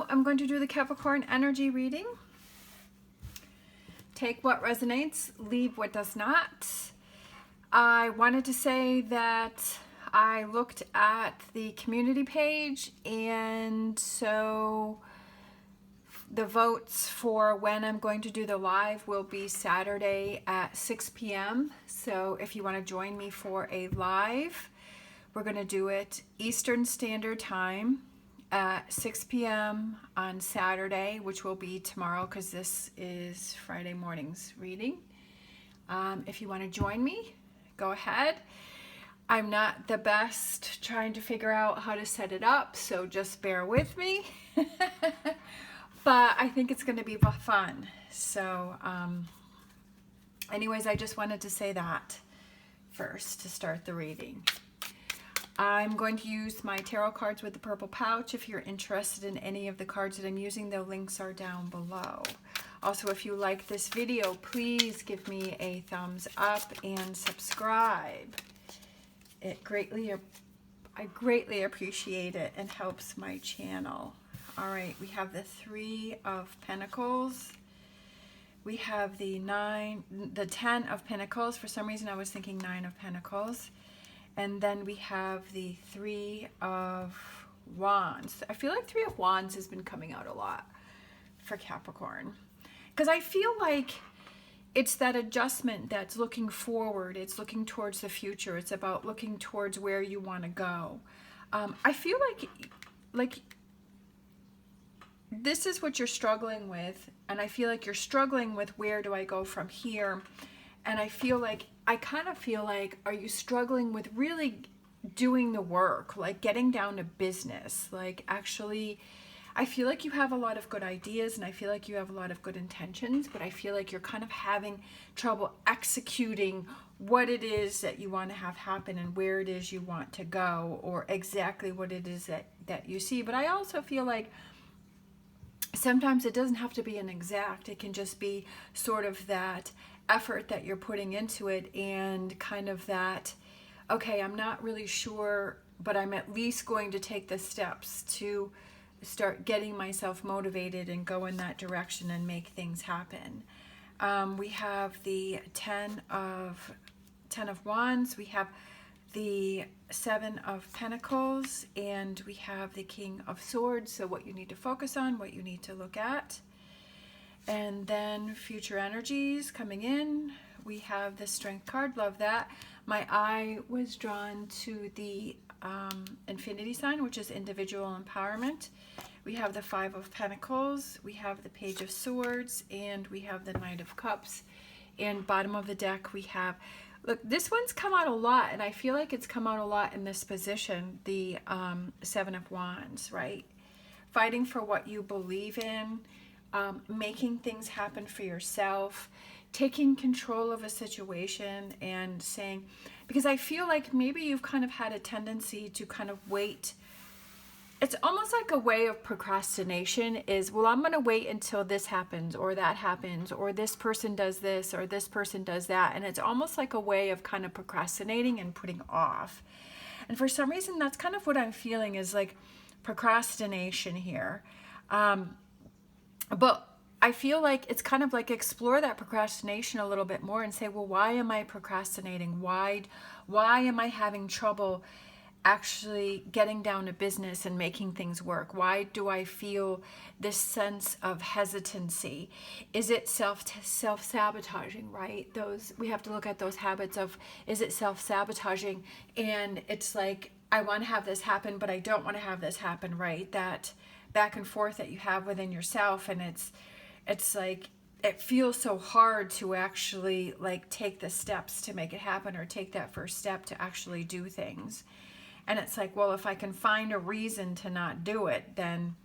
I'm going to do the Capricorn energy reading. Take what resonates, leave what does not. I wanted to say that I looked at the community page, and so the votes for when I'm going to do the live will be Saturday at 6 p.m. So if you want to join me for a live, we're going to do it Eastern Standard Time at 6 p.m. on Saturday, which will be tomorrow because this is Friday morning's reading. If you want to join me, go ahead. I'm not the best trying to figure out how to set it up, so just bear with me. But I think it's going to be fun. So anyways, I just wanted to say that first to start the reading. I'm going to use my tarot cards with the purple pouch. If you're interested in any of the cards that I'm using, the links are down below. Also, if you like this video, please give me a thumbs up and subscribe. I greatly appreciate it and helps my channel. All right, we have the 3 of Pentacles. We have the 10 of Pentacles. For some reason, I was thinking 9 of Pentacles. And then we have the 3 of Wands. I feel like 3 of Wands has been coming out a lot for Capricorn. Because I feel like it's that adjustment that's looking forward. It's looking towards the future. It's about looking towards where you want to go. I feel like this is what you're struggling with. And I feel like you're struggling with where do I go from here? And I kind of feel like, are you struggling with really doing the work, like getting down to business? Like actually, I feel like you have a lot of good ideas and I feel like you have a lot of good intentions, but I feel like you're kind of having trouble executing what it is that you want to have happen and where it is you want to go, or exactly what it is that you see. But I also feel like sometimes it doesn't have to be an exact. It can just be sort of that effort that you're putting into it, and kind of that, okay, I'm not really sure, but I'm at least going to take the steps to start getting myself motivated and go in that direction and make things happen. We have the 10 of Wands. We have the 7 of Pentacles, and we have the King of Swords. So what you need to focus on, what you need to look at. And then future energies coming in. We have the Strength card. Love that. My eye was drawn to the infinity sign, which is individual empowerment. We have the 5 of Pentacles. We have the Page of Swords, and we have the Knight of Cups. And bottom of the deck, we have, look, this one's come out a lot, and I feel like it's come out a lot in this position, the 7 of Wands, right? Fighting for what you believe in, making things happen for yourself, taking control of a situation and saying, because I feel like maybe you've kind of had a tendency to kind of wait. It's almost like a way of procrastination is, well, I'm going to wait until this happens or that happens or this person does this or this person does that. And it's almost like a way of kind of procrastinating and putting off. And for some reason, that's kind of what I'm feeling is like procrastination here. But I feel like it's kind of like explore that procrastination a little bit more and say, well, why am I procrastinating? Why am I having trouble actually getting down to business and making things work? Why do I feel this sense of hesitancy? Is it self-sabotaging, right? We have to look at those habits of, is it self-sabotaging? And it's like, I want to have this happen, but I don't want to have this happen, right? That back and forth that you have within yourself, and it's like it feels so hard to actually like take the steps to make it happen or take that first step to actually do things. And it's like, well, if I can find a reason to not do it, then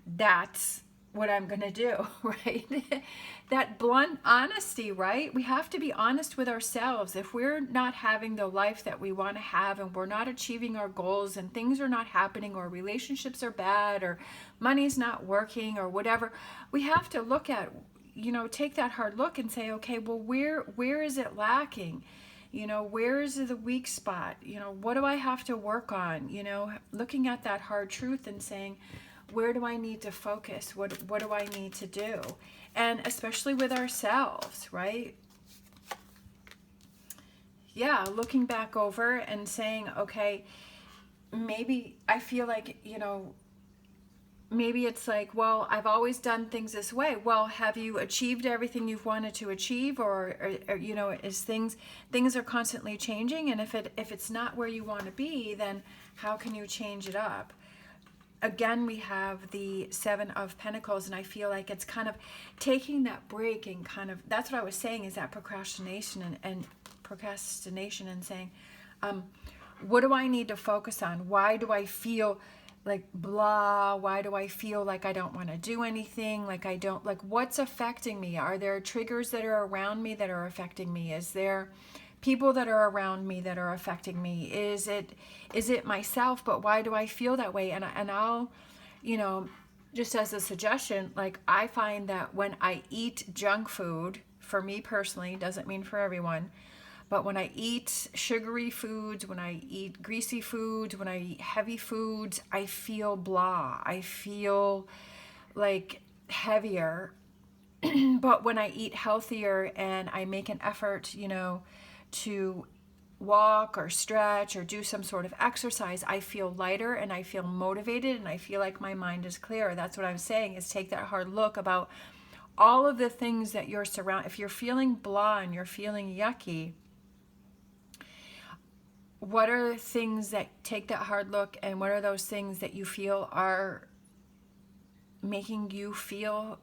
that's what I'm going to do, right? That blunt honesty, right? We have to be honest with ourselves. If we're not having the life that we want to have and we're not achieving our goals and things are not happening or relationships are bad or money's not working or whatever, we have to look at, take that hard look and say, okay, well, where is it lacking? Where is the weak spot? What do I have to work on? Looking at that hard truth and saying, Where do I need to focus? What do I need to do? And especially with ourselves, right? Yeah, looking back over and saying, okay, maybe I feel like, maybe it's like, well, I've always done things this way. Well, have you achieved everything you've wanted to achieve, or is things are constantly changing, and if it's not where you want to be, then how can you change it up? Again, we have the Seven of Pentacles, and I feel like it's kind of taking that break and kind of, that's what I was saying, is that procrastination and saying, what do I need to focus on? Why do I feel like blah? Why do I feel like I don't want to do anything? Like what's affecting me? Are there triggers that are around me that are affecting me? Is there people that are around me that are affecting me? Is it myself? But why do I feel that way? And I'll, just as a suggestion, like I find that when I eat junk food, for me personally, doesn't mean for everyone, but when I eat sugary foods, when I eat greasy foods, when I eat heavy foods, I feel blah. I feel like heavier. But when I eat healthier and I make an effort, to walk or stretch or do some sort of exercise, I feel lighter and I feel motivated and I feel like my mind is clear. That's what I'm saying, is take that hard look about all of the things that you're if you're feeling blah and you're feeling yucky, what are things that, take that hard look, and what are those things that you feel are making you feel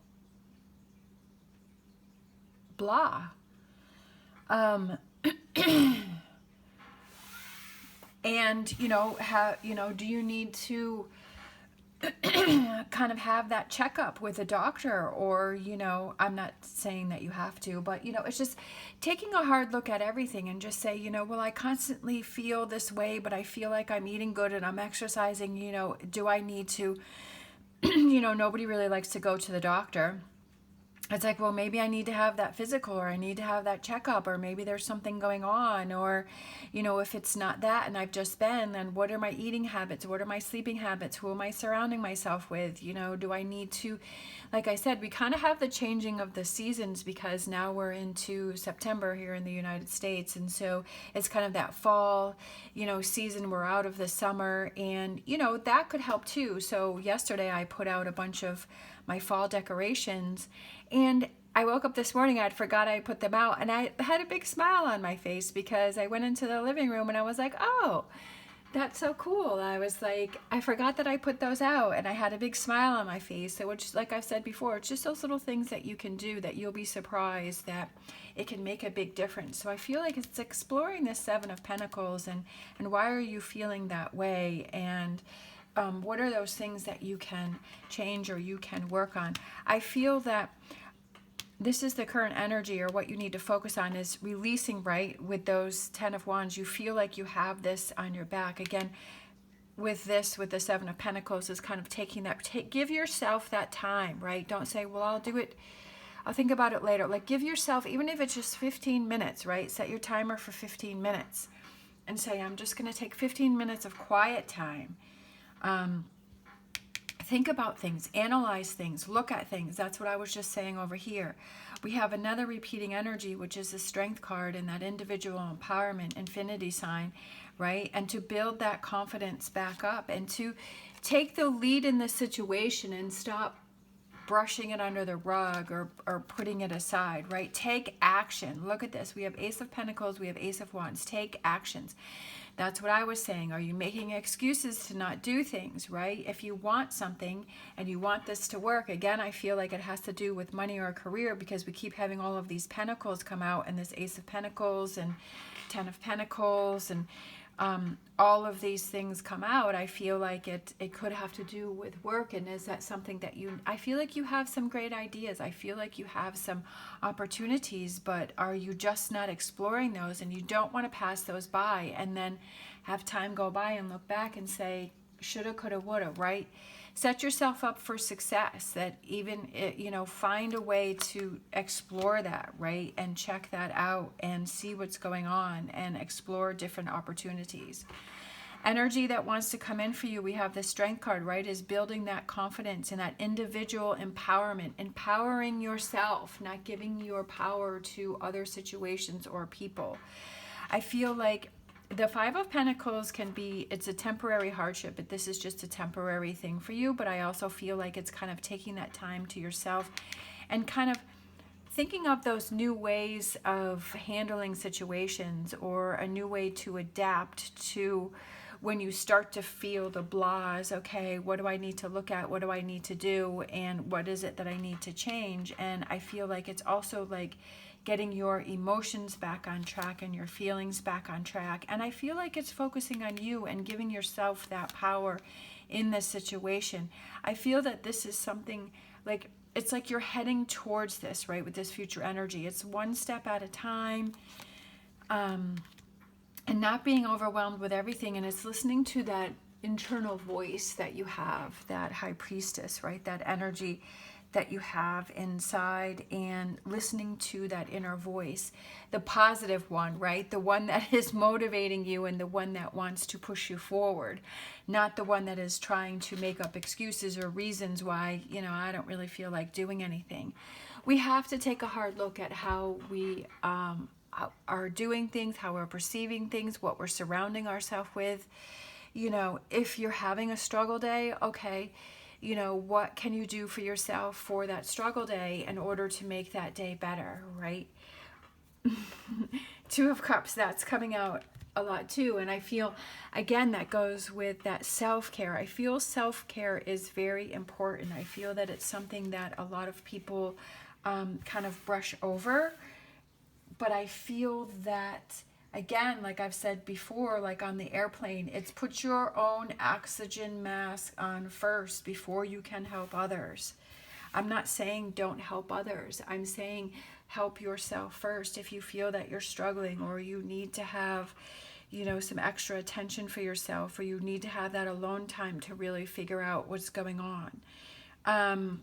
blah? And do you need to kind of have that checkup with a doctor? Or I'm not saying that you have to, but it's just taking a hard look at everything and just say, well, I constantly feel this way, but I feel like I'm eating good and I'm exercising. Do I need to nobody really likes to go to the doctor. It's like, well, maybe I need to have that physical, or I need to have that checkup, or maybe there's something going on, or, if it's not that and I've just been, then what are my eating habits? What are my sleeping habits? Who am I surrounding myself with? Do I need to, like I said, we kind of have the changing of the seasons, because now we're into September here in the United States. And so it's kind of that fall, season. We're out of the summer, and, that could help too. So yesterday I put out a bunch of my fall decorations, and I woke up this morning, I forgot I put them out, and I had a big smile on my face, because I went into the living room and I was like, oh, that's so cool. I was like, I forgot that I put those out, and I had a big smile on my face. So, which, like I've said before, it's just those little things that you can do that you'll be surprised that it can make a big difference. So I feel like it's exploring this Seven of Pentacles, and why are you feeling that way, and what are those things that you can change or you can work on? I feel that this is the current energy, or what you need to focus on is releasing, right? With those 10 of Wands, you feel like you have this on your back. Again, with the Seven of Pentacles, is kind of taking that, give yourself that time, right? Don't say, well, I'll do it, I'll think about it later. Like, give yourself, even if it's just 15 minutes, right? Set your timer for 15 minutes and say, I'm just going to take 15 minutes of quiet time. Think about things, analyze things, look at things. That's what I was just saying over here. We have another repeating energy, which is the Strength card, and that individual empowerment, infinity sign, right? And to build that confidence back up, and to take the lead in the situation and stop brushing it under the rug, or putting it aside, right? Take action. Look at this. We have Ace of Pentacles, we have Ace of Wands. Take actions. That's what I was saying. Are you making excuses to not do things, right? If you want something and you want this to work, again, I feel like it has to do with money or a career, because we keep having all of these pentacles come out, and this Ace of Pentacles and 10 of Pentacles, and all of these things come out. I feel like it could have to do with work. And is that something that I feel like you have some great ideas. I feel like you have some opportunities, but are you just not exploring those, and you don't want to pass those by and then have time go by and look back and say, shoulda, coulda, woulda, right? Set yourself up for success. That even, find a way to explore that, right? And check that out and see what's going on and explore different opportunities. energy that wants to come in for you, we have the Strength card, right, is building that confidence and that individual empowerment, empowering yourself, not giving your power to other situations or people. I feel like the Five of Pentacles can be, it's a temporary hardship, but this is just a temporary thing for you. But I also feel like it's kind of taking that time to yourself and kind of thinking of those new ways of handling situations, or a new way to adapt to when you start to feel the blahs. Okay, what do I need to look at? What do I need to do? And what is it that I need to change? And I feel like it's also like getting your emotions back on track and your feelings back on track. And I feel like it's focusing on you and giving yourself that power in this situation. I feel that this is something like, it's like you're heading towards this, right, with this future energy. It's one step at a time, and not being overwhelmed with everything. And it's listening to that internal voice that you have, that high priestess, right, that energy that you have inside, and listening to that inner voice, the positive one, right? The one that is motivating you and the one that wants to push you forward, not the one that is trying to make up excuses or reasons why, you know, I don't really feel like doing anything. We have to take a hard look at how we are doing things, how we're perceiving things, what we're surrounding ourselves with. You know, if you're having a struggle day, okay, you know, what can you do for yourself for that struggle day in order to make that day better, right? Two of Cups, that's coming out a lot too. And I feel, again, that goes with that self-care. I feel self-care is very important. I feel that it's something that a lot of people kind of brush over. But I feel that, again, like I've said before, like on the airplane, it's put your own oxygen mask on first before you can help others. I'm not saying don't help others. I'm saying help yourself first. If you feel that you're struggling, or you need to have, you know, some extra attention for yourself, or you need to have that alone time to really figure out what's going on.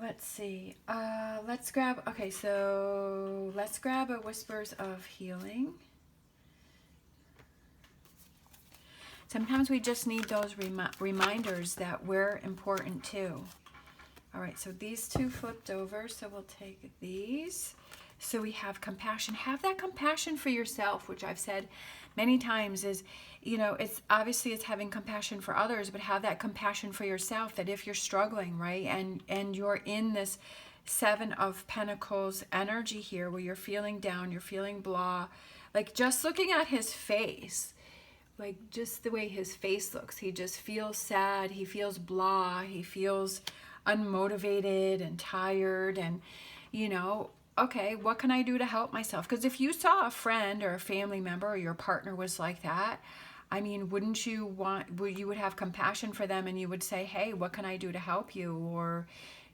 Let's see. Let's grab a Whispers of Healing. Sometimes we just need those reminders that we're important too. All right, so these two flipped over, so we'll take these. So we have compassion. Have that compassion for yourself, which I've said many times is, you know, it's obviously it's having compassion for others, but have that compassion for yourself, that if you're struggling, right, and you're in this Seven of Pentacles energy here, where you're feeling down, you're feeling blah, like just looking at his face, like just the way his face looks, he just feels sad, he feels blah, he feels unmotivated and tired, and, you know, okay, what can I do to help myself? Because if you saw a friend or a family member or your partner was like that, I mean, wouldn't you you would have compassion for them, and you would say, hey, what can I do to help you? Or,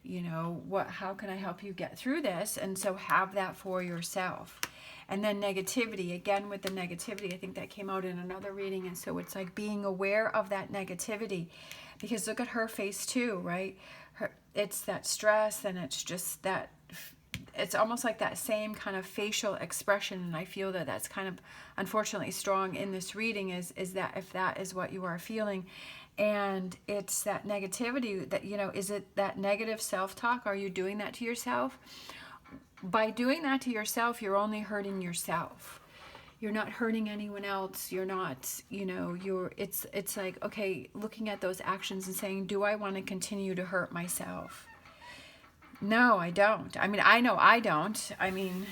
you know, how can I help you get through this? And so have that for yourself. And then negativity, again with the negativity, I think that came out in another reading. And so it's like being aware of that negativity, because look at her face too, right? It's that stress, and it's just that, it's almost like that same kind of facial expression. And I feel that that's kind of unfortunately strong in this reading, is that if that is what you are feeling, and it's that negativity, that, you know, is it that negative self-talk? Are you doing that to yourself? By doing that to yourself, you're only hurting yourself. You're not hurting anyone else. You're not, you know, it's like, okay, looking at those actions and saying, do I want to continue to hurt myself? No, I don't. I mean, I know I don't. I mean,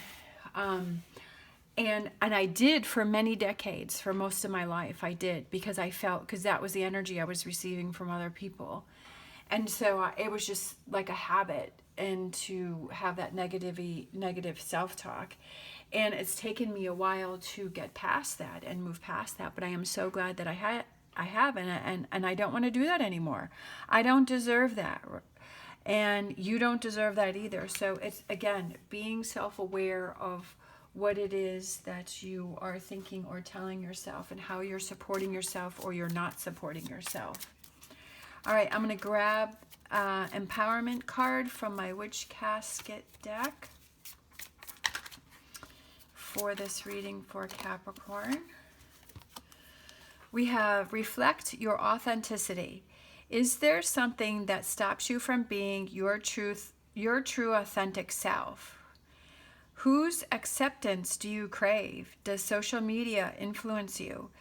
and I did for many decades, for most of my life, I did, because that was the energy I was receiving from other people. And so it was just like a habit, and to have that negative self-talk. And it's taken me a while to get past that and move past that. But I am so glad that I have, and I don't want to do that anymore. I don't deserve that. And you don't deserve that either. So it's, again, being self-aware of what it is that you are thinking or telling yourself, and how you're supporting yourself or you're not supporting yourself. All right, I'm going to grab Empowerment card from my Witch Casket deck for this reading for Capricorn. We have reflect your authenticity. Is there something that stops you from being your true authentic self? Whose acceptance do you crave? Does social media influence you?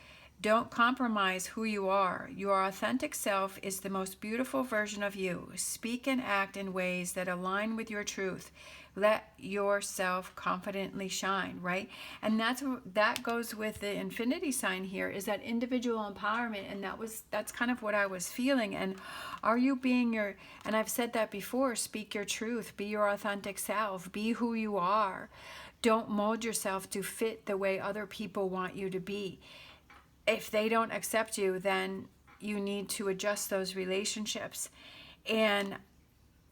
Don't compromise who you are. Your authentic self is the most beautiful version of you. Speak and act in ways that align with your truth. Let yourself confidently shine, right? And that goes with the infinity sign here, is that individual empowerment. And that's kind of what I was feeling. And are you being and I've said that before, speak your truth, be your authentic self, be who you are. Don't mold yourself to fit the way other people want you to be. If they don't accept you, then you need to adjust those relationships. And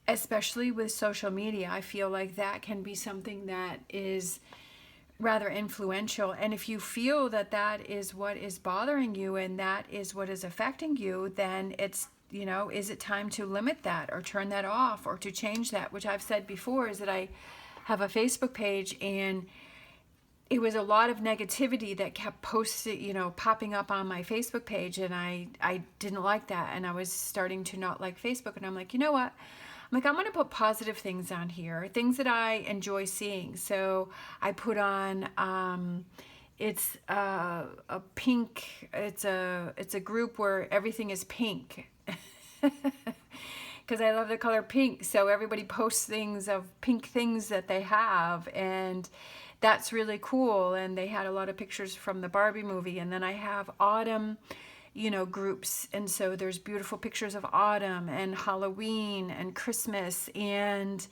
especially with social media, I feel like that can be something that is rather influential. And if you feel that that is what is bothering you and that is what is affecting you, then it's, is it time to limit that or turn that off or to change that? Which I've said before is that I have a Facebook page, and it was a lot of negativity that kept popping up on my Facebook page, and I didn't like that, and I was starting to not like Facebook, and I'm like, you know what? I'm going to put positive things on here, things that I enjoy seeing. So I put on, it's a pink, it's a group where everything is pink. Because I love the color pink. So everybody posts things of pink things that they have, and that's really cool. And they had a lot of pictures from the Barbie movie. And then I have autumn, groups. And so there's beautiful pictures of autumn and Halloween and Christmas. And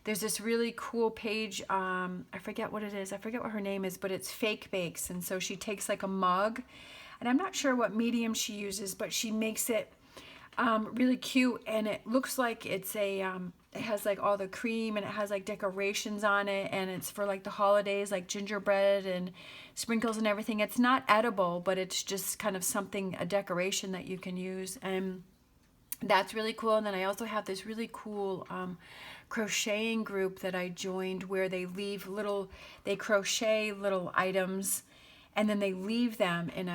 there's this really cool page. I forget what it is. I forget what her name is, but it's Fake Bakes. And so she takes like a mug, and I'm not sure what medium she uses, but she makes it really cute, and it looks like it's it has like all the cream, and it has like decorations on it, and it's for like the holidays, like gingerbread and sprinkles and everything. It's not edible, but it's just kind of something, a decoration that you can use, and that's really cool. And then I also have this really cool crocheting group that I joined, where they crochet little items, and then they leave them in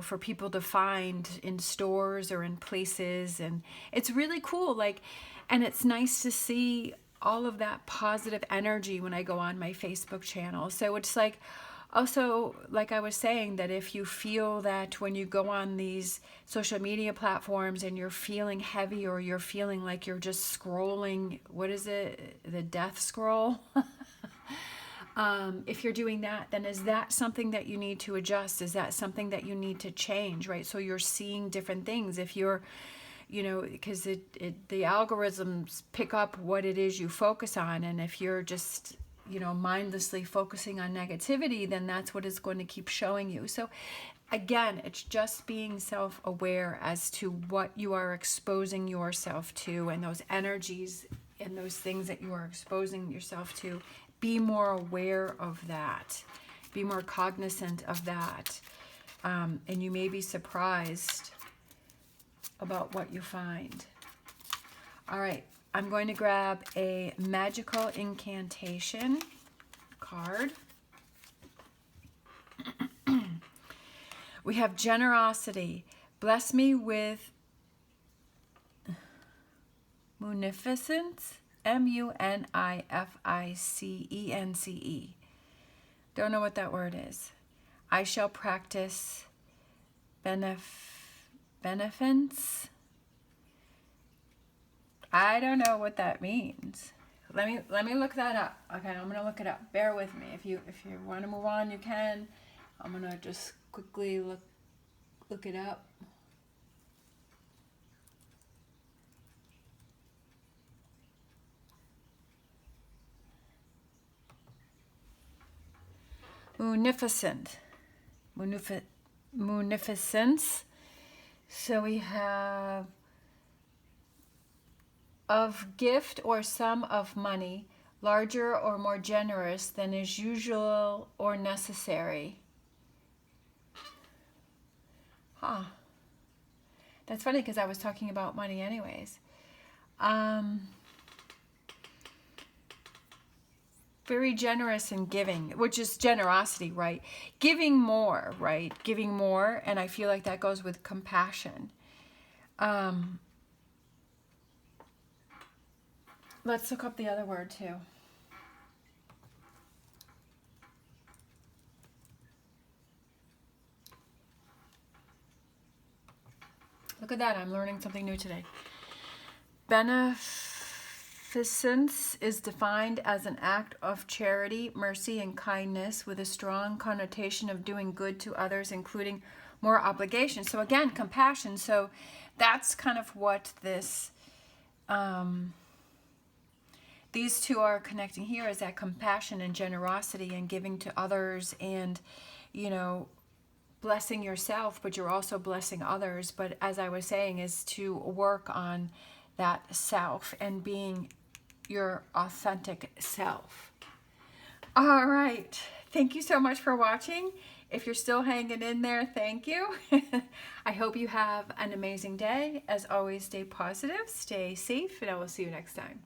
for people to find in stores or in places. And it's really cool. And it's nice to see all of that positive energy when I go on my Facebook channel. So it's also, like I was saying, that if you feel that when you go on these social media platforms and you're feeling heavy, or you're feeling like you're just scrolling, what is it? The death scroll? If you're doing that, then is that something that you need to adjust? Is that something that you need to change, right? So you're seeing different things. If you're, because the algorithms pick up what it is you focus on. And if you're just, mindlessly focusing on negativity, then that's what it's going to keep showing you. So again, it's just being self-aware as to what you are exposing yourself to, and those energies and those things that you are exposing yourself to. Be more aware of that. Be more cognizant of that. And you may be surprised about what you find. All right, I'm going to grab a magical incantation card. We have generosity. Bless me with munificence. Munificence. Don't know what that word is. I shall practice beneficence. I don't know what that means. Let me look that up. Okay, I'm gonna look it up. Bear with me. If you want to move on, you can. I'm gonna just quickly look it up. Munificence. So we have of gift or sum of money, larger or more generous than is usual or necessary. That's funny, because I was talking about money anyways. very generous in giving, which is generosity, right? Giving more, right? Giving more, and I feel like that goes with compassion. Let's look up the other word too. Look at that, I'm learning something new today. Beneficence is defined as an act of charity, mercy, and kindness with a strong connotation of doing good to others, including more obligation. So again, compassion. So that's kind of what this, these two are connecting here, is that compassion and generosity and giving to others and, you know, blessing yourself, but you're also blessing others. But as I was saying, is to work on that self and being your authentic self. All right. Thank you so much for watching. If you're still hanging in there, thank you. I hope you have an amazing day. As always, stay positive, stay safe, and I will see you next time.